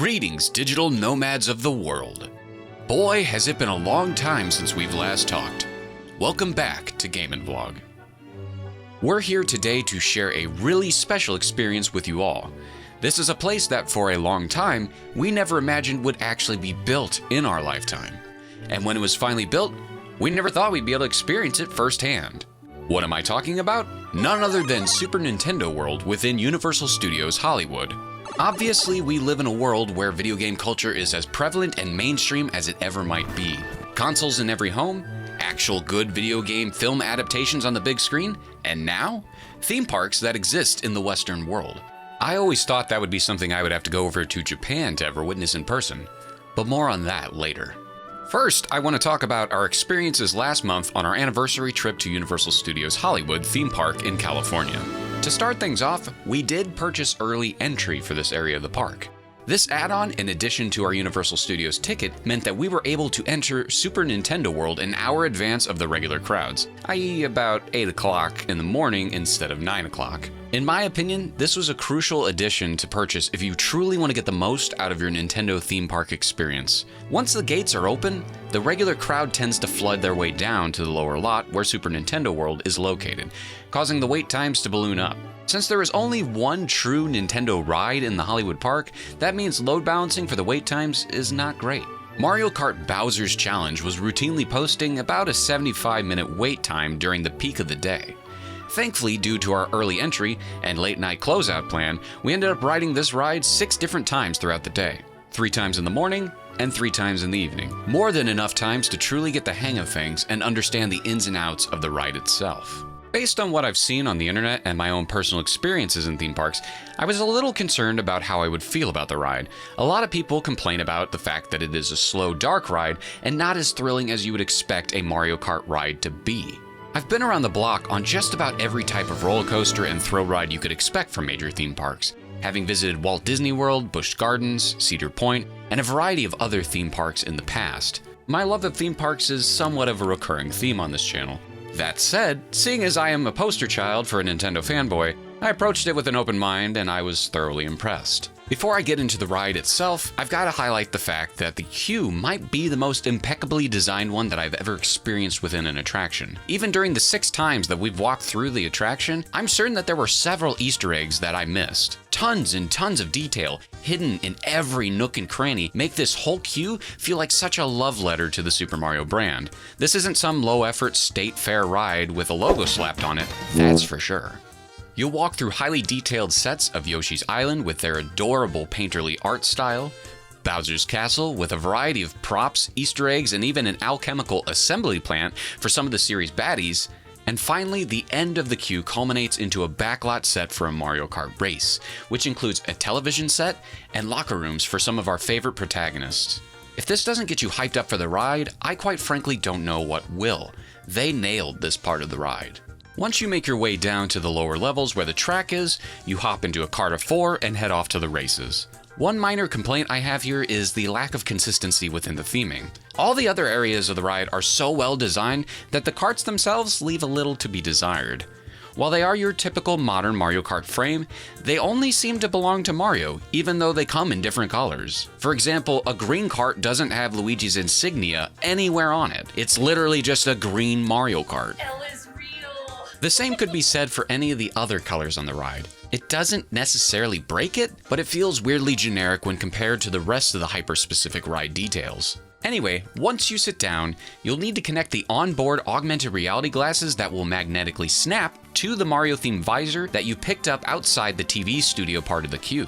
Greetings, digital nomads of the world. Boy, has it been a long time since we've last talked. Welcome back to Game & Vlog. We're here today to share a really special experience with you all. This is a place that for a long time, we never imagined would actually be built in our lifetime. And when it was finally built, we never thought we'd be able to experience it firsthand. What am I talking about? None other than Super Nintendo World within Universal Studios Hollywood. Obviously, we live in a world where video game culture is as prevalent and mainstream as it ever might be. Consoles in every home, actual good video game film adaptations on the big screen, and now, theme parks that exist in the Western world. I always thought that would be something I would have to go over to Japan to ever witness in person, but more on that later. First, I want to talk about our experiences last month on our anniversary trip to Universal Studios Hollywood theme park in California. To start things off, we did purchase early entry for this area of the park. This add-on, in addition to our Universal Studios ticket, meant that we were able to enter Super Nintendo World an hour advance of the regular crowds, i.e. about 8 o'clock in the morning instead of 9 o'clock. In my opinion, this was a crucial addition to purchase if you truly want to get the most out of your Nintendo theme park experience. Once the gates are open, the regular crowd tends to flood their way down to the lower lot where Super Nintendo World is located, causing the wait times to balloon up. Since there is only one true Nintendo ride in the Hollywood park, that means load balancing for the wait times is not great. Mario Kart Bowser's Challenge was routinely posting about a 75-minute wait time during the peak of the day. Thankfully, due to our early entry and late night closeout plan, we ended up riding this ride 6 different times throughout the day. 3 times in the morning and 3 times in the evening. More than enough times to truly get the hang of things and understand the ins and outs of the ride itself. Based on what I've seen on the internet and my own personal experiences in theme parks, I was a little concerned about how I would feel about the ride. A lot of people complain about the fact that it is a slow, dark ride and not as thrilling as you would expect a Mario Kart ride to be. I've been around the block on just about every type of roller coaster and thrill ride you could expect from major theme parks, having visited Walt Disney World, Busch Gardens, Cedar Point, and a variety of other theme parks in the past. My love of theme parks is somewhat of a recurring theme on this channel. That said, seeing as I am a poster child for a Nintendo fanboy, I approached it with an open mind and I was thoroughly impressed. Before I get into the ride itself, I've got to highlight the fact that the queue might be the most impeccably designed one that I've ever experienced within an attraction. Even during the 6 times that we've walked through the attraction, I'm certain that there were several Easter eggs that I missed. Tons and tons of detail, hidden in every nook and cranny, make this whole queue feel like such a love letter to the Super Mario brand. This isn't some low-effort state fair ride with a logo slapped on it, that's for sure. You'll walk through highly detailed sets of Yoshi's Island with their adorable painterly art style, Bowser's Castle with a variety of props, Easter eggs, and even an alchemical assembly plant for some of the series baddies, and finally, the end of the queue culminates into a backlot set for a Mario Kart race, which includes a television set and locker rooms for some of our favorite protagonists. If this doesn't get you hyped up for the ride, I quite frankly don't know what will. They nailed this part of the ride. Once you make your way down to the lower levels where the track is, you hop into a cart of 4 and head off to the races. One minor complaint I have here is the lack of consistency within the theming. All the other areas of the ride are so well designed that the carts themselves leave a little to be desired. While they are your typical modern Mario Kart frame, they only seem to belong to Mario, even though they come in different colors. For example, a green cart doesn't have Luigi's insignia anywhere on it. It's literally just a green Mario Kart. The same could be said for any of the other colors on the ride. It doesn't necessarily break it, but it feels weirdly generic when compared to the rest of the hyper-specific ride details. Anyway, once you sit down, you'll need to connect the onboard augmented reality glasses that will magnetically snap to the Mario-themed visor that you picked up outside the TV studio part of the queue.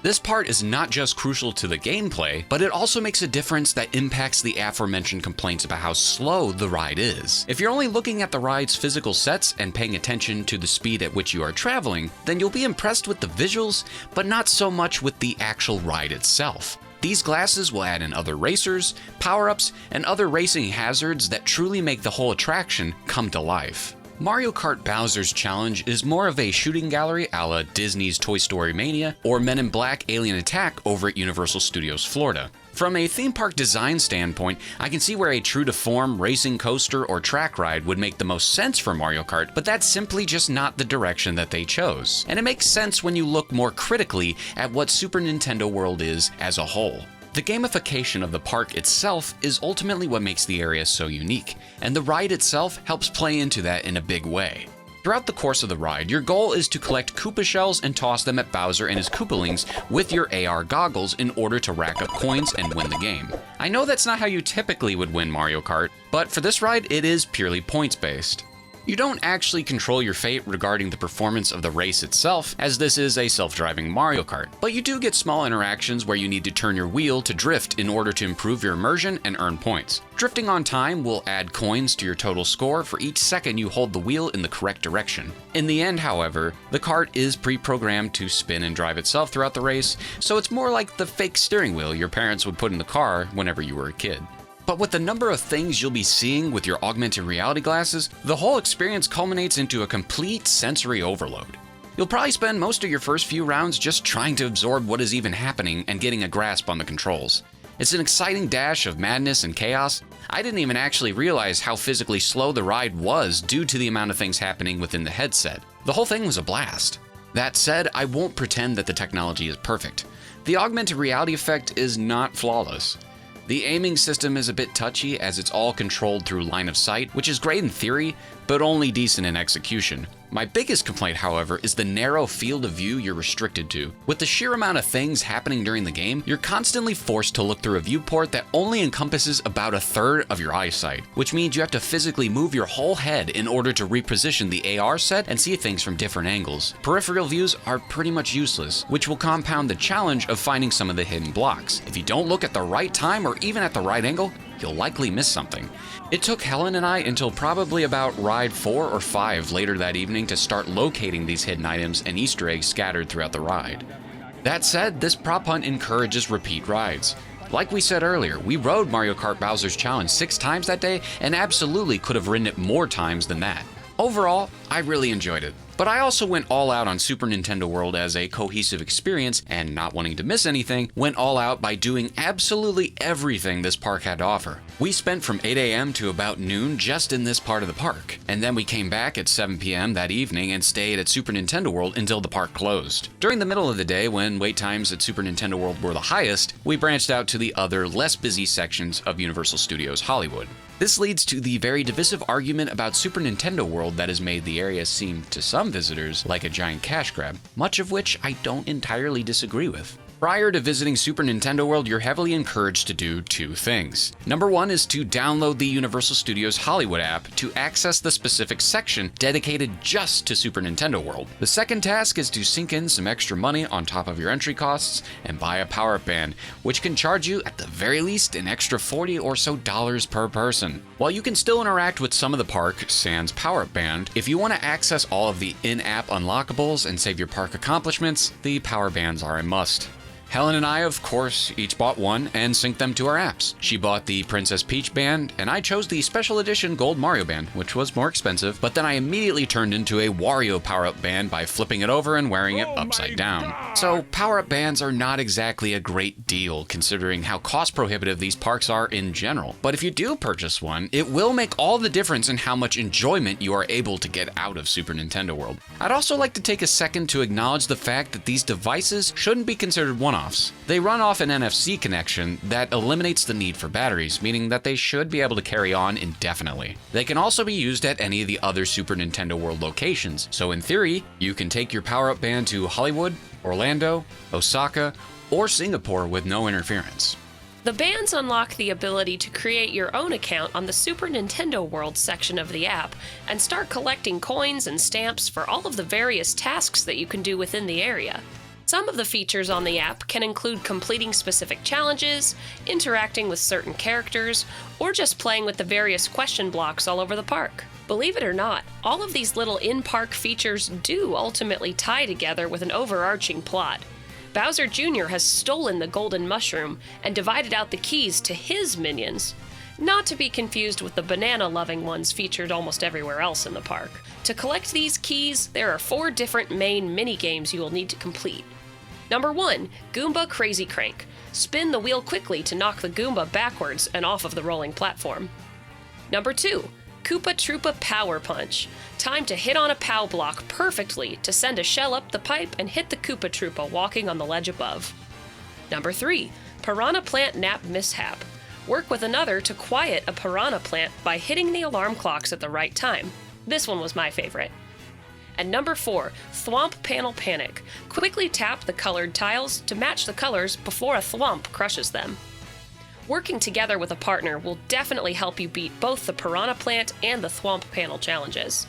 This part is not just crucial to the gameplay, but it also makes a difference that impacts the aforementioned complaints about how slow the ride is. If you're only looking at the ride's physical sets and paying attention to the speed at which you are traveling, then you'll be impressed with the visuals, but not so much with the actual ride itself. These glasses will add in other racers, power-ups, and other racing hazards that truly make the whole attraction come to life. Mario Kart Bowser's Challenge is more of a shooting gallery a la Disney's Toy Story Mania or Men in Black Alien Attack over at Universal Studios Florida. From a theme park design standpoint, I can see where a true-to-form racing coaster or track ride would make the most sense for Mario Kart, but that's simply just not the direction that they chose. And it makes sense when you look more critically at what Super Nintendo World is as a whole. The gamification of the park itself is ultimately what makes the area so unique, and the ride itself helps play into that in a big way. Throughout the course of the ride, your goal is to collect Koopa shells and toss them at Bowser and his Koopalings with your AR goggles in order to rack up coins and win the game. I know that's not how you typically would win Mario Kart, but for this ride, it is purely points-based. You don't actually control your fate regarding the performance of the race itself, as this is a self-driving Mario Kart, but you do get small interactions where you need to turn your wheel to drift in order to improve your immersion and earn points. Drifting on time will add coins to your total score for each second you hold the wheel in the correct direction. In the end, however, the kart is pre-programmed to spin and drive itself throughout the race, so it's more like the fake steering wheel your parents would put in the car whenever you were a kid. But with the number of things you'll be seeing with your augmented reality glasses, the whole experience culminates into a complete sensory overload. You'll probably spend most of your first few rounds just trying to absorb what is even happening and getting a grasp on the controls. It's an exciting dash of madness and chaos. I didn't even actually realize how physically slow the ride was due to the amount of things happening within the headset. The whole thing was a blast. That said, I won't pretend that the technology is perfect. The augmented reality effect is not flawless. The aiming system is a bit touchy as it's all controlled through line of sight, which is great in theory, but only decent in execution. My biggest complaint, however, is the narrow field of view you're restricted to. With the sheer amount of things happening during the game, you're constantly forced to look through a viewport that only encompasses about a third of your eyesight, which means you have to physically move your whole head in order to reposition the AR set and see things from different angles. Peripheral views are pretty much useless, which will compound the challenge of finding some of the hidden blocks. If you don't look at the right time or even at the right angle, you'll likely miss something. It took Helen and I until probably about ride 4 or 5 later that evening to start locating these hidden items and Easter eggs scattered throughout the ride. That said, this prop hunt encourages repeat rides. Like we said earlier, we rode Mario Kart Bowser's Challenge 6 times that day and absolutely could have ridden it more times than that. Overall, I really enjoyed it. But I also went all out on Super Nintendo World as a cohesive experience, and not wanting to miss anything, went all out by doing absolutely everything this park had to offer. We spent from 8 a.m. to about noon just in this part of the park, and then we came back at 7 p.m. that evening and stayed at Super Nintendo World until the park closed. During the middle of the day, when wait times at Super Nintendo World were the highest, we branched out to the other, less busy sections of Universal Studios Hollywood. This leads to the very divisive argument about Super Nintendo World that has made the area seem, to some visitors, like a giant cash grab, much of which I don't entirely disagree with. Prior to visiting Super Nintendo World, you're heavily encouraged to do 2 things. Number 1 is to download the Universal Studios Hollywood app to access the specific section dedicated just to Super Nintendo World. The second task is to sink in some extra money on top of your entry costs and buy a power-up band, which can charge you at the very least an extra $40 or so per person. While you can still interact with some of the park, sans power-up band, if you want to access all of the in-app unlockables and save your park accomplishments, the power bands are a must. Helen and I, of course, each bought one and synced them to our apps. She bought the Princess Peach band, and I chose the special edition Gold Mario band, which was more expensive, but then I immediately turned into a Wario power-up band by flipping it over and wearing it upside down. So power-up bands are not exactly a great deal, considering how cost-prohibitive these parks are in general. But if you do purchase one, it will make all the difference in how much enjoyment you are able to get out of Super Nintendo World. I'd also like to take a second to acknowledge the fact that these devices shouldn't be considered one-offs. They run off an NFC connection that eliminates the need for batteries, meaning that they should be able to carry on indefinitely. They can also be used at any of the other Super Nintendo World locations, so in theory, you can take your power-up band to Hollywood, Orlando, Osaka, or Singapore with no interference. The bands unlock the ability to create your own account on the Super Nintendo World section of the app and start collecting coins and stamps for all of the various tasks that you can do within the area. Some of the features on the app can include completing specific challenges, interacting with certain characters, or just playing with the various question blocks all over the park. Believe it or not, all of these little in-park features do ultimately tie together with an overarching plot. Bowser Jr. has stolen the golden mushroom and divided out the keys to his minions. Not to be confused with the banana-loving ones featured almost everywhere else in the park. To collect these keys, there are 4 different main mini-games you will need to complete. Number 1, Goomba Crazy Crank. Spin the wheel quickly to knock the Goomba backwards and off of the rolling platform. Number 2. Koopa Troopa Power Punch. Time to hit on a POW block perfectly to send a shell up the pipe and hit the Koopa Troopa walking on the ledge above. Number 3. Piranha Plant Nap Mishap. Work with another to quiet a piranha plant by hitting the alarm clocks at the right time. This one was my favorite. And number 4, Thwomp Panel Panic. Quickly tap the colored tiles to match the colors before a thwomp crushes them. Working together with a partner will definitely help you beat both the Piranha Plant and the Thwomp Panel challenges.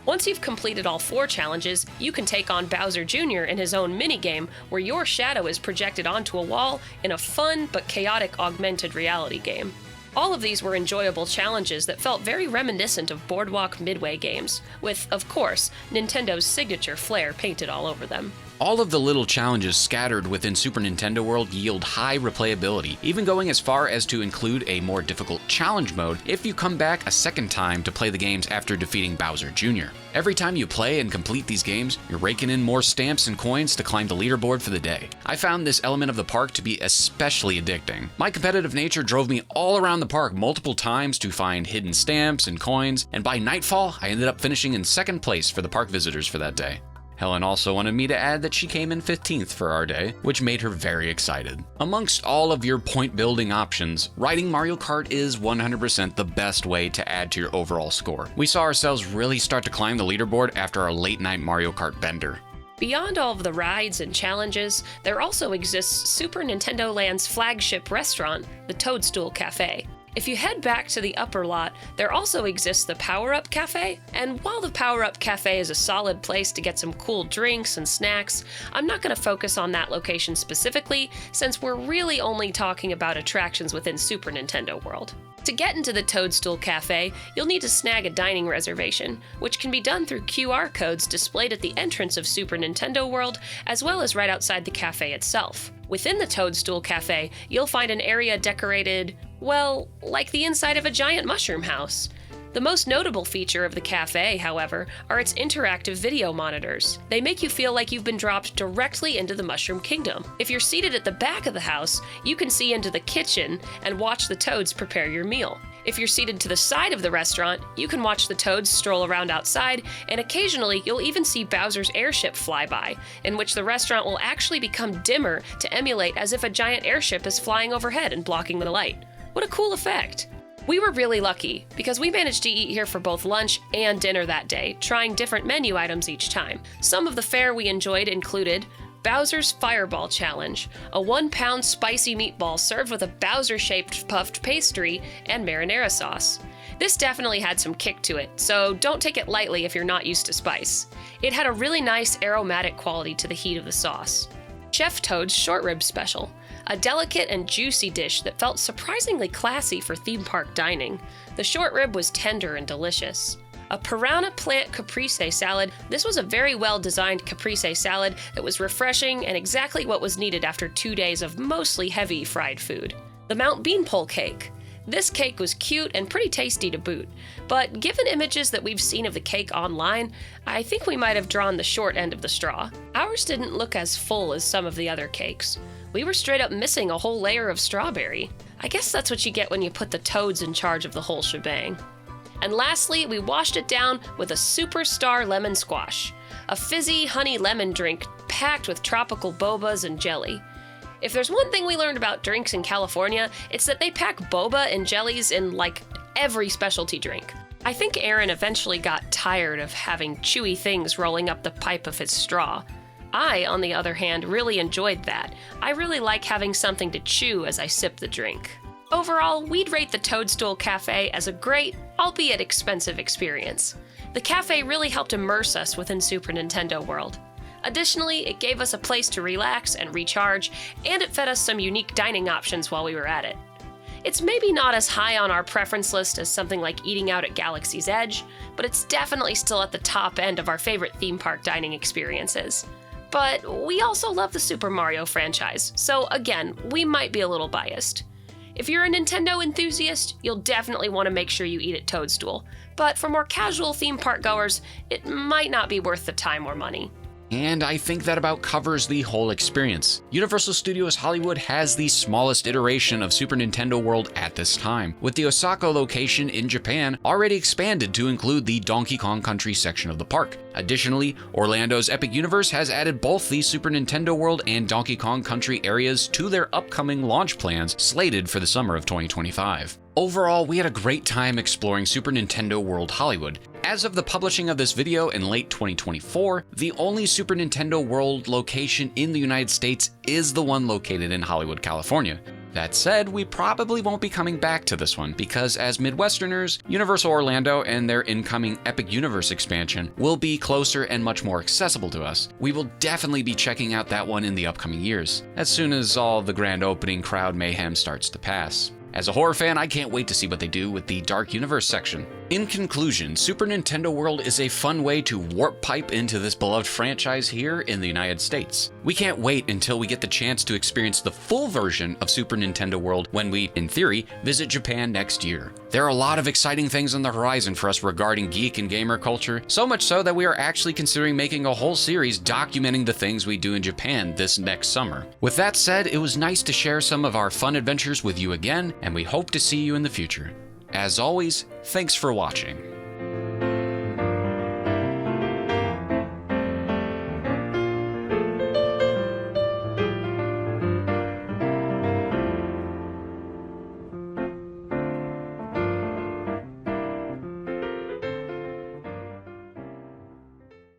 Once you've completed all 4 challenges, you can take on Bowser Jr. in his own minigame where your shadow is projected onto a wall in a fun but chaotic augmented reality game. All of these were enjoyable challenges that felt very reminiscent of Boardwalk Midway games, with, of course, Nintendo's signature flair painted all over them. All of the little challenges scattered within Super Nintendo World yield high replayability, even going as far as to include a more difficult challenge mode if you come back a second time to play the games after defeating Bowser Jr. Every time you play and complete these games, you're raking in more stamps and coins to climb the leaderboard for the day. I found this element of the park to be especially addicting. My competitive nature drove me all around the park multiple times to find hidden stamps and coins, and by nightfall, I ended up finishing in second place for the park visitors for that day. Helen also wanted me to add that she came in 15th for our day, which made her very excited. Amongst all of your point building options, riding Mario Kart is 100% the best way to add to your overall score. We saw ourselves really start to climb the leaderboard after our late night Mario Kart bender. Beyond all of the rides and challenges, there also exists Super Nintendo Land's flagship restaurant, the Toadstool Cafe. If you head back to the upper lot, there also exists the Power Up Cafe, and while the Power Up Cafe is a solid place to get some cool drinks and snacks, I'm not going to focus on that location specifically, since we're really only talking about attractions within Super Nintendo World. To get into the Toadstool Cafe, you'll need to snag a dining reservation, which can be done through QR codes displayed at the entrance of Super Nintendo World, as well as right outside the cafe itself. Within the Toadstool Cafe, you'll find an area decorated, well, like the inside of a giant mushroom house. The most notable feature of the cafe, however, are its interactive video monitors. They make you feel like you've been dropped directly into the Mushroom Kingdom. If you're seated at the back of the house, you can see into the kitchen and watch the toads prepare your meal. If you're seated to the side of the restaurant, you can watch the toads stroll around outside, and occasionally you'll even see Bowser's airship fly by, in which the restaurant will actually become dimmer to emulate as if a giant airship is flying overhead and blocking the light. What a cool effect! We were really lucky, because we managed to eat here for both lunch and dinner that day, trying different menu items each time. Some of the fare we enjoyed included Bowser's Fireball Challenge, a 1-pound spicy meatball served with a Bowser-shaped puffed pastry and marinara sauce. This definitely had some kick to it, so don't take it lightly if you're not used to spice. It had a really nice aromatic quality to the heat of the sauce. Chef Toad's Short Rib Special, a delicate and juicy dish that felt surprisingly classy for theme park dining. The short rib was tender and delicious. A Piranha Plant Caprese Salad. This was a very well-designed caprese salad that was refreshing and exactly what was needed after 2 days of mostly heavy fried food. The Mount Beanpole Cake. This cake was cute and pretty tasty to boot, but given images that we've seen of the cake online, I think we might have drawn the short end of the straw. Ours didn't look as full as some of the other cakes. We were straight up missing a whole layer of strawberry. I guess that's what you get when you put the toads in charge of the whole shebang. And lastly, we washed it down with a Superstar Lemon Squash, a fizzy honey lemon drink packed with tropical bobas and jelly. If there's one thing we learned about drinks in California, it's that they pack boba and jellies in like every specialty drink. I think Aaron eventually got tired of having chewy things rolling up the pipe of his straw. I, on the other hand, really enjoyed that. I really like having something to chew as I sip the drink. Overall, we'd rate the Toadstool Cafe as a great, albeit expensive experience. The cafe really helped immerse us within Super Nintendo World. Additionally, it gave us a place to relax and recharge, and it fed us some unique dining options while we were at it. It's maybe not as high on our preference list as something like eating out at Galaxy's Edge, but it's definitely still at the top end of our favorite theme park dining experiences. But we also love the Super Mario franchise, so again, we might be a little biased. If you're a Nintendo enthusiast, you'll definitely want to make sure you eat at Toadstool, but for more casual theme park goers, it might not be worth the time or money. And I think that about covers the whole experience. Universal Studios Hollywood has the smallest iteration of Super Nintendo World at this time, with the Osaka location in Japan already expanded to include the Donkey Kong Country section of the park. Additionally, Orlando's Epic Universe has added both the Super Nintendo World and Donkey Kong Country areas to their upcoming launch plans slated for the summer of 2025. Overall, we had a great time exploring Super Nintendo World Hollywood. As of the publishing of this video in late 2024, the only Super Nintendo World location in the United States is the one located in Hollywood, California. That said, we probably won't be coming back to this one because as Midwesterners, Universal Orlando and their incoming Epic Universe expansion will be closer and much more accessible to us. We will definitely be checking out that one in the upcoming years, as soon as all the grand opening crowd mayhem starts to pass. As a horror fan, I can't wait to see what they do with the Dark Universe section. In conclusion, Super Nintendo World is a fun way to warp pipe into this beloved franchise here in the United States. We can't wait until we get the chance to experience the full version of Super Nintendo World when we, in theory, visit Japan next year. There are a lot of exciting things on the horizon for us regarding geek and gamer culture, so much so that we are actually considering making a whole series documenting the things we do in Japan this next summer. With that said, it was nice to share some of our fun adventures with you again, and we hope to see you in the future. As always, thanks for watching.